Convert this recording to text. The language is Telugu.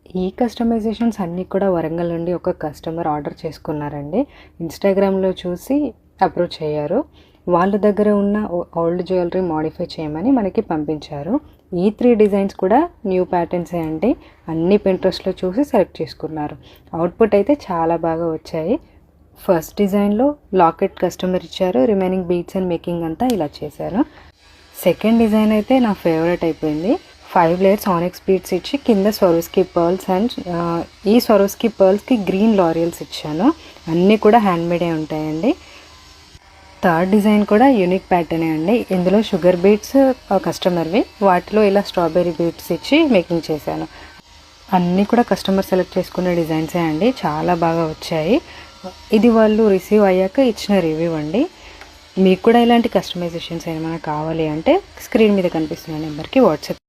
ఈ కస్టమైజేషన్స్ అన్నీ కూడా వరంగల్ నుండి ఒక కస్టమర్ ఆర్డర్ చేసుకున్నారండి. ఇన్‌స్టాగ్రామ్‌లో చూసి అప్రోచ్ అయ్యారు. వాళ్ళ దగ్గర ఉన్న ఓల్డ్ జ్యువెలరీ మోడిఫై చేయమని మనకి పంపించారు. ఈ 3 డిజైన్స్ కూడా న్యూ ప్యాటర్న్సే అండి. అన్నీ పింట్రెస్ట్‌లో చూసి సెలెక్ట్ చేసుకున్నారు. అవుట్‌పుట్ అయితే చాలా బాగా వచ్చాయి. ఫస్ట్ డిజైన్‌లో లాకెట్ కస్టమర్ ఇచ్చారు. రిమైనింగ్ బీడ్స్ అండ్ మేకింగ్ అంతా ఇలా చేశారు. సెకండ్ డిజైన్ అయితే నా ఫేవరెట్ అయిపోయింది. 5 లేయర్స్ ఆనిక్స్ బీడ్స్ ఇచ్చి కింద స్వరోస్కీ పర్ల్స్ అండ్ ఈ స్వరోస్కీ పర్ల్స్కి గ్రీన్ లారియల్స్ ఇచ్చాను. అన్నీ కూడా హ్యాండ్మేడే ఉంటాయండి. థర్డ్ డిజైన్ కూడా యూనిక్ ప్యాటర్నే అండి. ఇందులో షుగర్ బీడ్స్ కస్టమర్వి, వాటిలో ఇలా స్ట్రాబెర్రీ బీడ్స్ ఇచ్చి మేకింగ్ చేశాను. అన్నీ కూడా కస్టమర్ సెలెక్ట్ చేసుకున్న డిజైన్సే అండి. చాలా బాగా వచ్చాయి. ఇది వాళ్ళు రిసీవ్ అయ్యాక ఇచ్చిన రివ్యూ అండి. మీకు కూడా ఇలాంటి కస్టమైజేషన్స్ ఏమైనా కావాలి అంటే స్క్రీన్ మీద కనిపిస్తున్న నెంబర్కి వాట్సాప్